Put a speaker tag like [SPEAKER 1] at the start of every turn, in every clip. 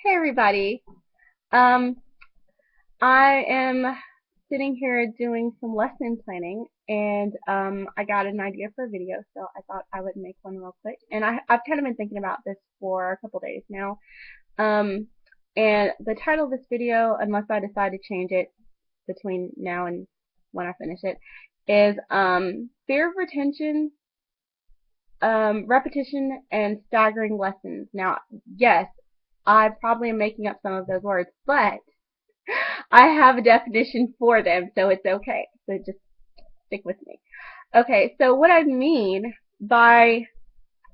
[SPEAKER 1] Hey everybody. Um, I am sitting here doing some lesson planning and I got an idea for a video, so I thought I would make one real quick. And I've kind of been thinking about this for a couple days now. Um, and the title of this video, unless I decide to change it between now and when I finish it, is Fear of Retention, Repetition, and Staggering Lessons. Now, yes, I probably am making up some of those words, but I have a definition for them, so it's okay. So just stick with me. Okay, so what I mean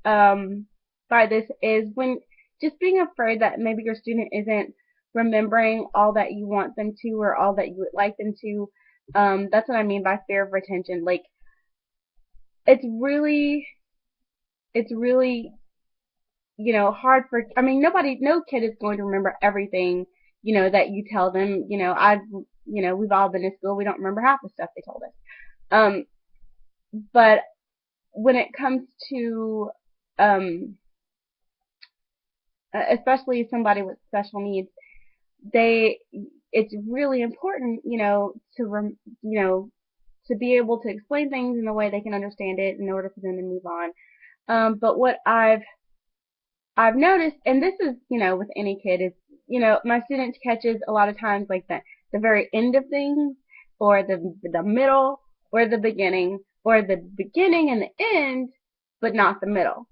[SPEAKER 1] um, by this is when just being afraid that maybe your student isn't remembering all that you want them to or all that you would like them to. That's what I mean by fear of retention. Like it's really, it's really hard for, I mean, no kid is going to remember everything, that you tell them. We've all been to school. We don't remember half the stuff they told us. Um, but when it comes to, um, especially somebody with special needs, they, it's really important, to be able to explain things in a way they can understand it in order for them to move on. But what I've noticed, and this is, with any kid, is, my student catches a lot of times like the very end of things, or the middle, or the beginning, or the beginning and the end, but not the middle.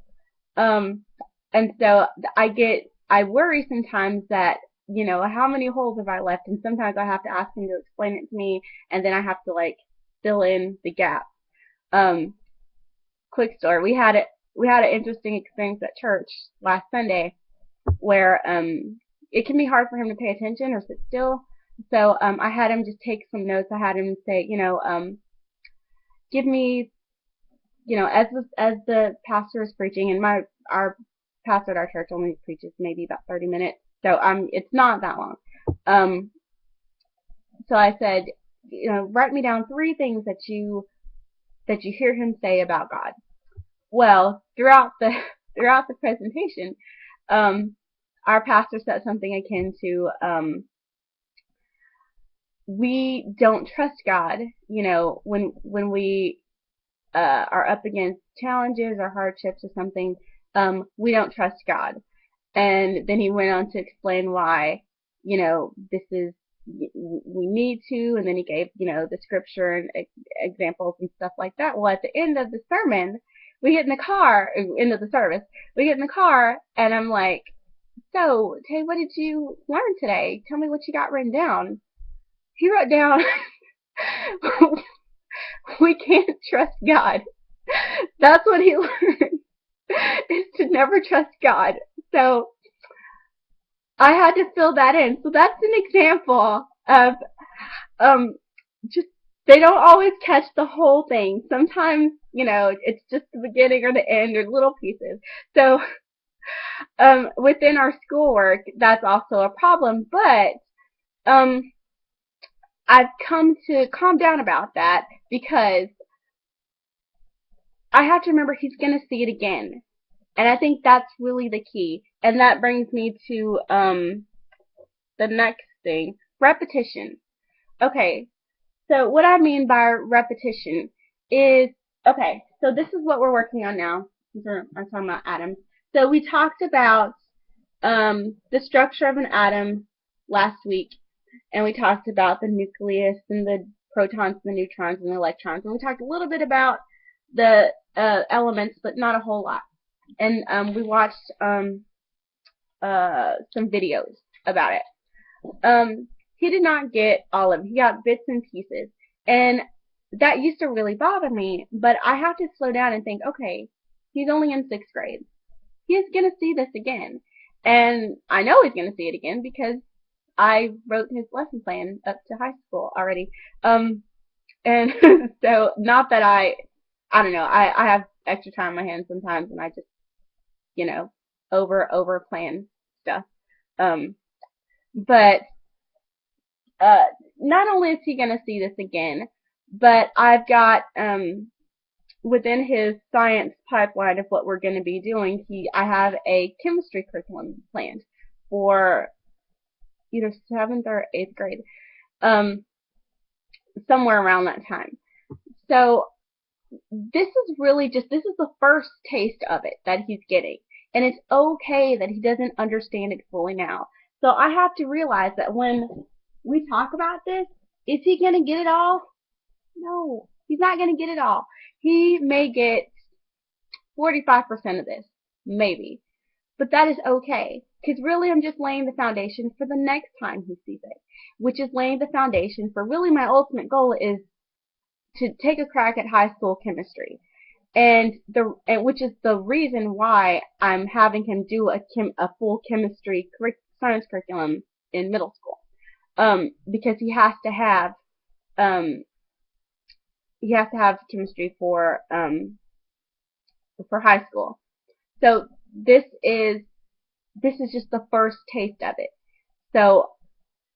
[SPEAKER 1] Um, and so I worry sometimes that, how many holes have I left? And sometimes I have to ask him to explain it to me, and then I have to like fill in the gap. Um, quick story. We had an interesting experience at church last Sunday where it can be hard for him to pay attention or sit still. So I had him just take some notes. I had him say, give me, as the pastor is preaching, and our pastor at our church only preaches maybe about 30 minutes, so it's not that long. Um, so I said, write me down three things that you hear him say about God. Well, throughout the throughout the presentation, um, our pastor said something akin to, "We don't trust God." When we are up against challenges or hardships or something, we don't trust God. And then he went on to explain why, this is, we need to, and then he gave, the scripture and examples and stuff like that. Well, at the end of the sermon, we get in the car, end of the service, we get in the car, and I'm like, so, Tay, what did you learn today? Tell me what you got written down. He wrote down, we can't trust God. That's what he learned, is to never trust God. So, I had to fill that in. So that's an example of um just they don't always catch the whole thing. Sometimes, it's just the beginning or the end or little pieces. So within our schoolwork, that's also a problem. But um I've come to calm down about that because I have to remember he's gonna see it again. And I think that's really the key. And that brings me to the next thing, repetition. Okay, so what I mean by repetition is, okay, so this is what we're working on now. I'm talking about atoms. So we talked about the structure of an atom last week, and we talked about the nucleus and the protons and the neutrons and the electrons, and we talked a little bit about the elements, but not a whole lot. And we watched some videos about it. He did not get all of it. He got bits and pieces. And that used to really bother me, but I have to slow down and think, okay, he's only in 6th grade. He's going to see this again. And I know he's going to see it again because I wrote his lesson plan up to high school already. And so not that I don't know, I have extra time on my hands sometimes and I just, over plan stuff. Um, but not only is he going to see this again, but I've got within his science pipeline of what we're going to be doing, I have a chemistry curriculum planned. for either 7th or 8th grade, um, somewhere around that time. So this is the first taste of it that he's getting. And it's okay that he doesn't understand it fully now. So I have to realize that when we talk about this, is he going to get it all? No, he's not going to get it all. He may get 45% of this, maybe. But that is okay. Because really I'm just laying the foundation for the next time he sees it. Which is laying the foundation for really my ultimate goal is to take a crack at high school chemistry. And which is the reason why I'm having him do a full chemistry science curriculum in middle school. Because um, he has to have chemistry for high school. So this is just the first taste of it. So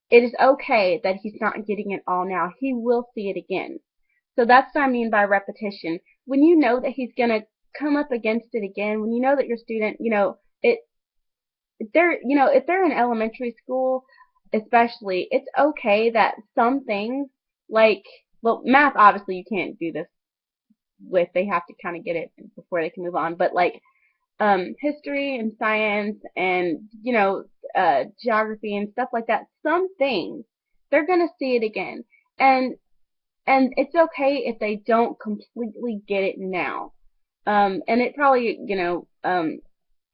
[SPEAKER 1] it is okay that he's not getting it all now. He will see it again. So that's what I mean by repetition. When you know that he's going to come up against it again, when you know that your student, if they're in elementary school, especially, it's okay that some things like, well, math obviously you can't do this with, they have to kind of get it before they can move on, but like history and science and geography and stuff like that, some things they're gonna see it again, and it's okay if they don't completely get it now. And it probably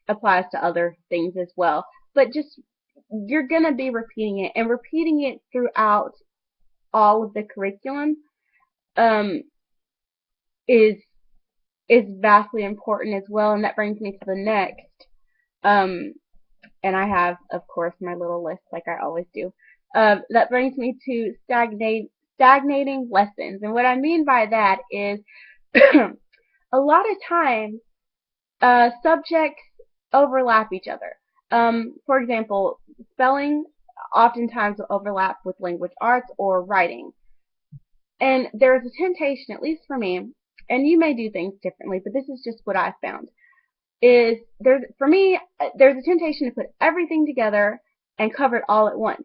[SPEAKER 1] applies to other things as well, but just you're gonna be repeating it and repeating it throughout all of the curriculum um, is vastly important as well, and that brings me to the next. Um, and I have, of course, my little list like I always do. That brings me to stagnating lessons, and what I mean by that is a lot of times subjects overlap each other. For example, spelling oftentimes will overlap with language arts or writing. And there's a temptation, at least for me, and you may do things differently, but this is just what I found, is there's a temptation to put everything together and cover it all at once.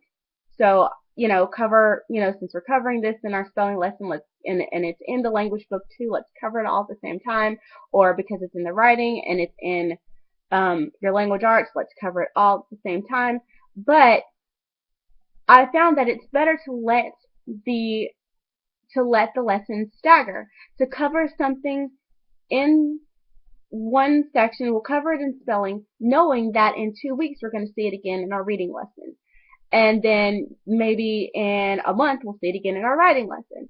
[SPEAKER 1] So, since we're covering this in our spelling lesson, and it's in the language book too, let's cover it all at the same time. Or because it's in the writing and it's in your language arts, let's cover it all at the same time. But I found that it's better the to let the lessons stagger. To cover something in one section, we'll cover it in spelling, knowing that in 2 weeks we're going to see it again in our reading lesson. And then maybe in a month we'll see it again in our writing lesson.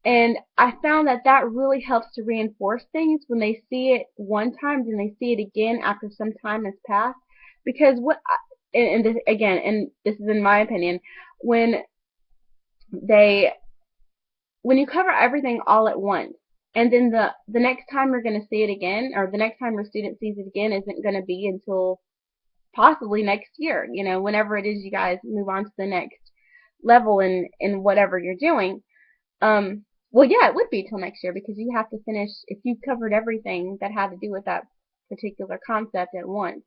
[SPEAKER 1] And I found that that really helps to reinforce things when they see it one time, then they see it again after some time has passed. Because and this is in my opinion, when they when you cover everything all at once, and then the next time you're going to see it again, or the next time your student sees it again isn't going to be until possibly next year, whenever it is you guys move on to the next level in whatever you're doing. Well, yeah, it would be till next year because you have to finish, if you covered everything that had to do with that particular concept at once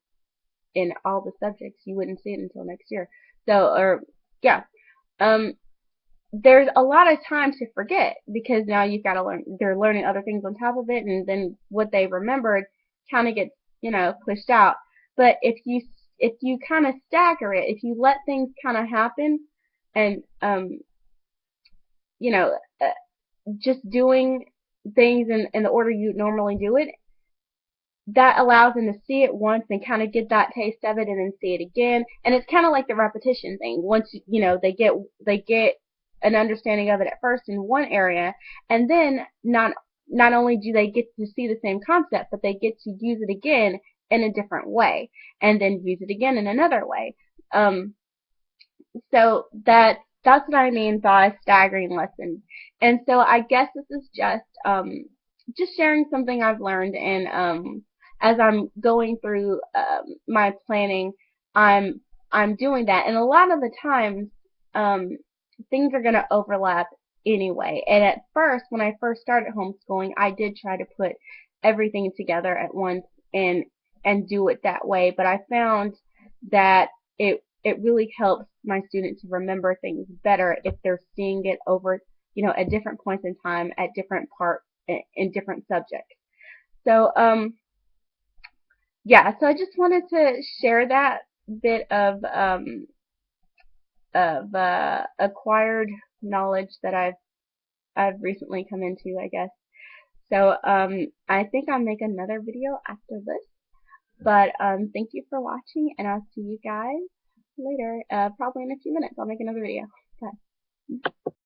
[SPEAKER 1] in all the subjects, you wouldn't see it until next year. So, or, yeah. There's a lot of time to forget because now you've got to learn, they're learning other things on top of it, and then what they remembered kind of gets, pushed out. But if you kind of stagger it, if you let things kind of happen, and you know, uh, just doing things in the order you normally do it, that allows them to see it once and kind of get that taste of it and then see it again. And it's kind of like the repetition thing. Once they get an understanding of it at first in one area, and then not only do they get to see the same concept, but they get to use it again in a different way, and then use it again in another way. So that's what I mean by staggering lessons. And so I guess this is just sharing something I've learned, and as I'm going through my planning, I'm doing that. And a lot of the times things are going to overlap anyway. And at first, when I first started homeschooling, I did try to put everything together at once and do it that way. But I found that it really helps my students to remember things better if they're seeing it over, at different points in time, at different parts, in different subjects. So, yeah, so I just wanted to share that bit of acquired knowledge that I've recently come into, I guess. So, I think I'll make another video after this. But thank you for watching, and I'll see you guys later. Probably in a few minutes. I'll make another video. Bye.